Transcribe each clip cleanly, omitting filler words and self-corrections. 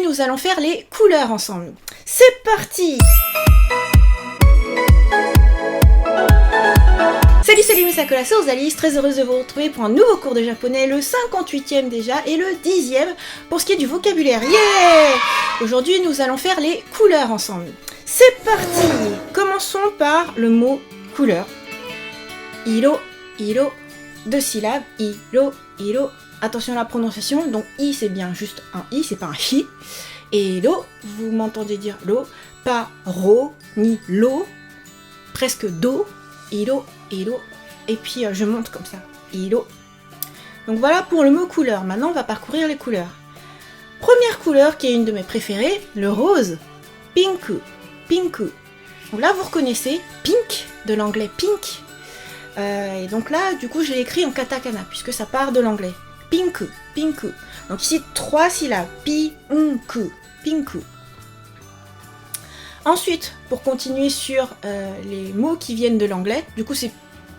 nous allons faire les couleurs ensemble. C'est parti! Salut, Misako la sauce Alice, très heureuse de vous retrouver pour un nouveau cours de japonais, le 58e déjà et le 10e pour ce qui est du vocabulaire. Yeah! Aujourd'hui, nous allons faire les couleurs ensemble. C'est parti! Commençons par le mot couleur. Iro, iro, deux syllabes, iro, iro. Attention à la prononciation, donc i c'est bien juste un i, c'est pas un hi. Et lo, vous m'entendez dire lo, pas ro ni lo, presque do, iro, iro. Et puis je monte comme ça, iro. Donc voilà pour le mot couleur. Maintenant on va parcourir les couleurs. Première couleur qui est une de mes préférées, le rose, pinku, pinku. Donc là vous reconnaissez pink de l'anglais pink. Et donc là du coup je l'ai écrit en katakana puisque ça part de l'anglais. Pinku, pinku. Donc ici 3 syllabes, pinku, pinku. Ensuite, pour continuer sur les mots qui viennent de l'anglais, du coup c'est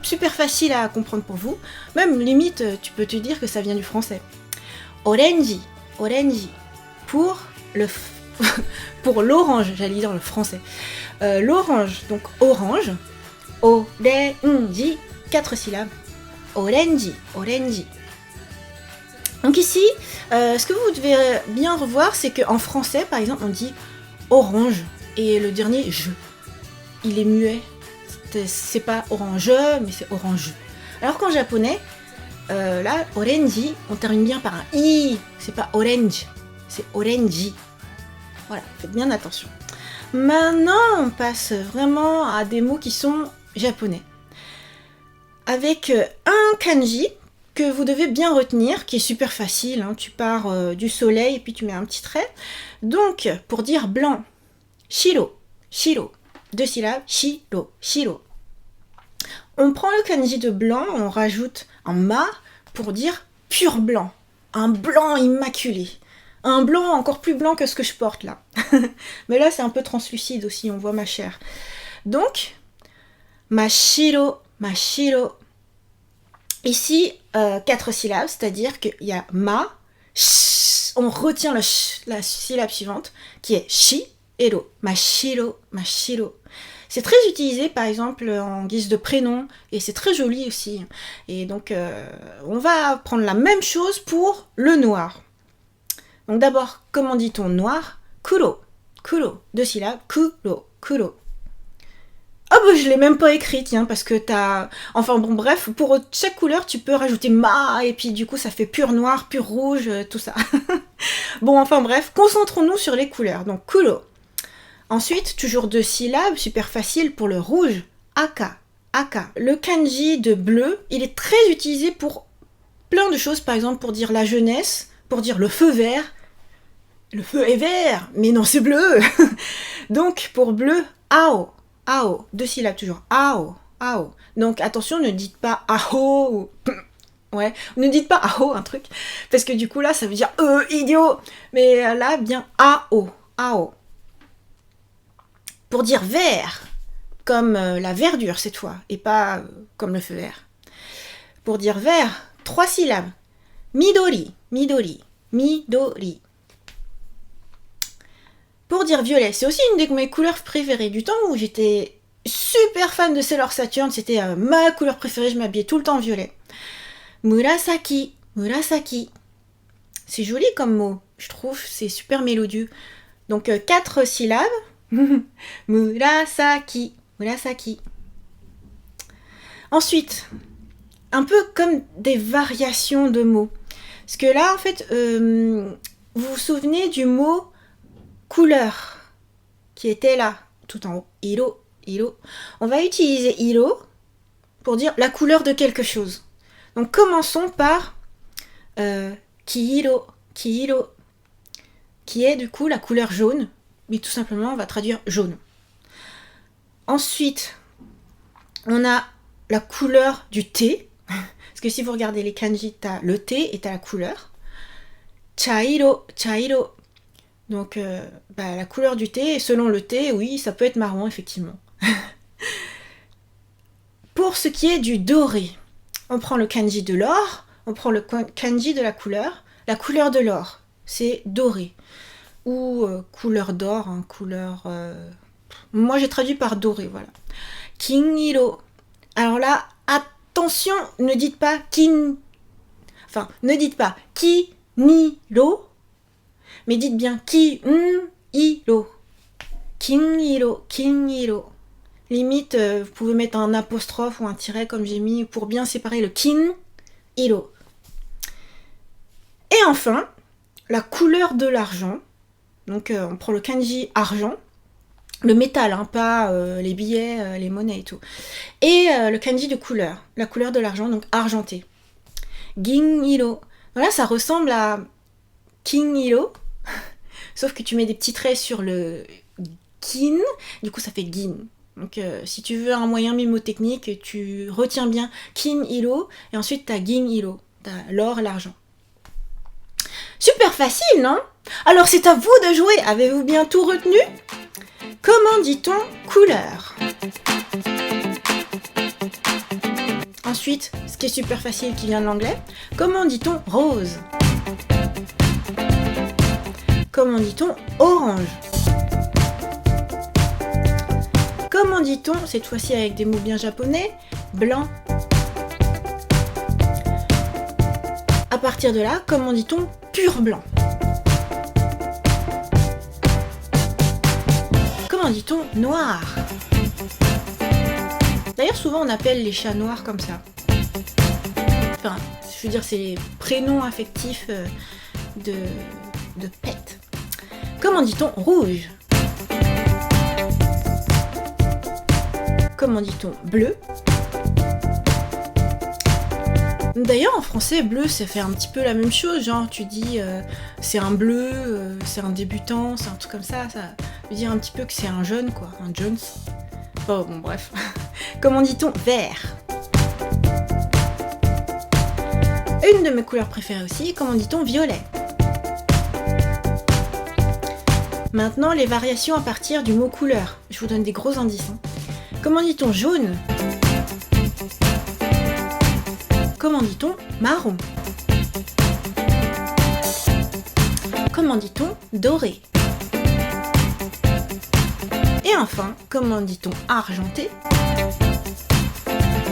super facile à comprendre pour vous. Même limite, tu peux te dire que ça vient du français. Orange, orange. Pour le pour l'orange, j'allais dire le français. L'orange, donc orange. Orange, 4 syllabes. Orange, orange. Donc ici, ce que vous devez bien revoir, c'est qu'en français, par exemple, on dit orange et le dernier je. Il est muet. C'est pas orange, mais c'est orange. Alors qu'en japonais, là, orange, on termine bien par un i. C'est pas orange, c'est orange. Voilà, faites bien attention. Maintenant, on passe vraiment à des mots qui sont japonais. Avec un kanji que vous devez bien retenir, qui est super facile, hein. Tu pars du soleil et puis tu mets un petit trait. Donc, pour dire blanc, shiro, shiro, 2 syllabes, shiro, shiro. On prend le kanji de blanc, on rajoute un ma pour dire pur blanc, un blanc immaculé. Un blanc encore plus blanc que ce que je porte là. Mais là, c'est un peu translucide aussi, on voit ma chair. Donc, mashiro, mashiro. Ici, 4 syllabes, c'est-à-dire qu'il y a ma, sh, on retient la syllabe suivante, qui est shi, ero, mashiro, mashiro. C'est très utilisé, par exemple, en guise de prénom, et c'est très joli aussi. Et donc, on va prendre la même chose pour le noir. Donc d'abord, comment dit-on noir? Kuro, kuro, 2 syllabes, kuro, kuro. Ah bah je l'ai même pas écrit, tiens, parce que t'as... Enfin bon, bref, pour chaque couleur, tu peux rajouter ma, et puis du coup, ça fait pur noir, pur rouge, tout ça. Bon, enfin bref, concentrons-nous sur les couleurs. Donc, kuro. Ensuite, toujours 2 syllabes, super facile pour le rouge, aka, aka. Le kanji de bleu, il est très utilisé pour plein de choses, par exemple pour dire la jeunesse, pour dire le feu vert. Le feu est vert, mais non, c'est bleu. Donc, pour bleu, ao. Ao, 2 syllabes toujours. Ao, ao. Donc attention, ne dites pas ao ou... Ouais, ne dites pas ao, un truc. Parce que du coup là, ça veut dire idiot. Mais là, bien ao, ao. Pour dire vert, comme la verdure cette fois, et pas comme le feu vert. Pour dire vert, 3 syllabes. Midori, midori, midori. Pour dire violet, c'est aussi une de mes couleurs préférées. Du temps où j'étais super fan de Sailor Saturn, c'était ma couleur préférée, je m'habillais tout le temps en violet. Murasaki, murasaki. C'est joli comme mot, je trouve, c'est super mélodieux. Donc 4 syllabes. Murasaki, murasaki. Ensuite, un peu comme des variations de mots. Parce que là, en fait, vous vous souvenez du mot couleur, qui était là, tout en haut, iro, iro. On va utiliser iro pour dire la couleur de quelque chose. Donc commençons par kiiro, kiiro, qui est du coup la couleur jaune, mais tout simplement on va traduire jaune. Ensuite, on a la couleur du thé, parce que si vous regardez les kanji, t'as le thé et t'as la couleur. Chairo, chairo. Donc, la couleur du thé, selon le thé, oui, ça peut être marron, effectivement. Pour ce qui est du doré, on prend le kanji de l'or, on prend le kanji de la couleur de l'or, c'est doré. ou couleur d'or, hein, couleur... moi j'ai traduit par doré, voilà. Kiniro. Alors là, attention, ne dites pas kin... Enfin, ne dites pas kiniro, mais dites bien kiniro. Kiniro, kiniro. Limite, vous pouvez mettre un apostrophe ou un tiret comme j'ai mis pour bien séparer le kiniro. Et enfin, la couleur de l'argent. Donc on prend le kanji argent. Le métal, hein, pas les billets, les monnaies et tout. Et le kanji de couleur. La couleur de l'argent, donc argenté. Giniro. Voilà, ça ressemble à kiniro. Sauf que tu mets des petits traits sur le kin. Du coup, ça fait gin. Donc si tu veux un moyen mnémotechnique, tu retiens bien kiniro. Et ensuite, tu as giniro. Tu as l'or et l'argent. Super facile, non? Alors, c'est à vous de jouer. Avez-vous bien tout retenu? Comment dit-on couleur? Ensuite, ce qui est super facile qui vient de l'anglais, comment dit-on rose? Comment dit-on orange? Comment dit-on, cette fois-ci avec des mots bien japonais, blanc? À partir de là, comment dit-on pur blanc? Comment dit-on noir? D'ailleurs, souvent on appelle les chats noirs comme ça. Enfin, je veux dire, c'est les prénoms affectifs de pets. Comment dit-on rouge? Comment dit-on bleu? D'ailleurs, en français, bleu, ça fait un petit peu la même chose. Genre, tu dis c'est un bleu, c'est un débutant, c'est un truc comme ça. Ça veut dire un petit peu que c'est un jeune, quoi. Un Jones. Oh, bon, bref. Comment dit-on vert? Une de mes couleurs préférées aussi. Comment dit-on violet? Maintenant, les variations à partir du mot couleur. Je vous donne des gros indices. Hein. Comment dit-on jaune? Comment dit-on marron? Comment dit-on doré? Et enfin, comment dit-on argenté?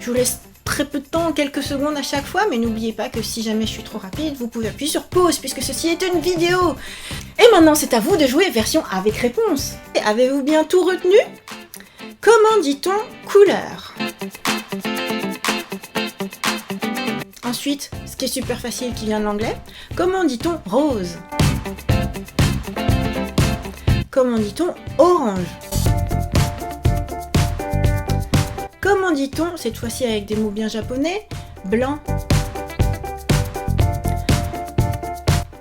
Je vous laisse très peu de temps, quelques secondes à chaque fois, mais n'oubliez pas que si jamais je suis trop rapide, vous pouvez appuyer sur pause puisque ceci est une vidéo. Et maintenant, c'est à vous de jouer version avec réponse. Avez-vous bien tout retenu? Comment dit-on couleur? Ensuite, ce qui est super facile qui vient de l'anglais, comment dit-on rose? Comment dit-on orange? Comment dit-on, cette fois-ci avec des mots bien japonais, blanc?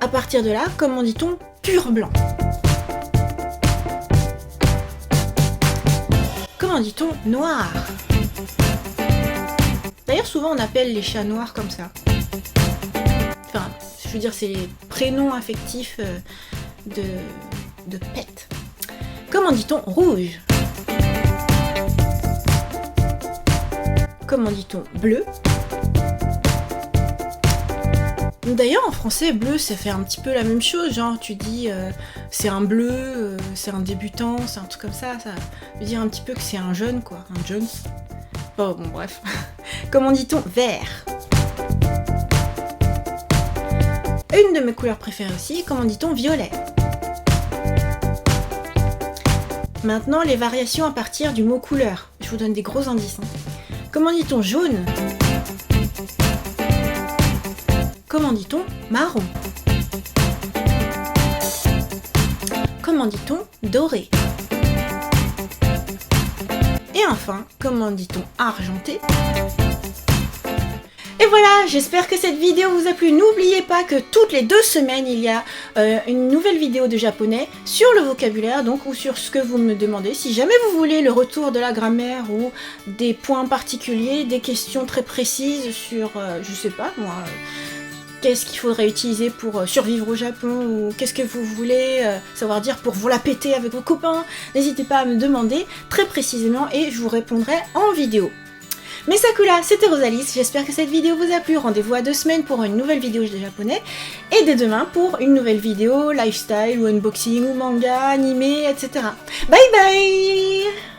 À partir de là, comment dit-on pur blanc? Comment dit-on noir? D'ailleurs, souvent on appelle les chats noirs comme ça. Enfin, je veux dire, c'est les prénoms affectifs de pets. Comment dit-on rouge? Comment dit-on bleu? D'ailleurs, en français, bleu, ça fait un petit peu la même chose. Genre, tu dis c'est un bleu, c'est un débutant, c'est un truc comme ça. Ça veut dire un petit peu que c'est un jeune, quoi. Un Jones. Oh, bon, bref. Comment dit-on vert? Une de mes couleurs préférées aussi. Comment dit-on violet? Maintenant, les variations à partir du mot couleur. Je vous donne des gros indices. Hein. Comment dit-on jaune? Comment dit-on marron? Comment dit-on doré? Et enfin, comment dit-on argenté? Et voilà, j'espère que cette vidéo vous a plu. N'oubliez pas que toutes les 2 semaines, il y a une nouvelle vidéo de japonais sur le vocabulaire, donc, ou sur ce que vous me demandez. Si jamais vous voulez le retour de la grammaire ou des points particuliers, des questions très précises sur, je sais pas moi, qu'est-ce qu'il faudrait utiliser pour survivre au Japon, ou qu'est-ce que vous voulez savoir dire pour vous la péter avec vos copains, n'hésitez pas à me demander très précisément et je vous répondrai en vidéo. Mais Sakura, c'était Rosalis, j'espère que cette vidéo vous a plu. Rendez-vous à 2 semaines pour une nouvelle vidéo de japonais. Et dès demain pour une nouvelle vidéo, lifestyle ou unboxing ou manga, animé, etc. Bye bye.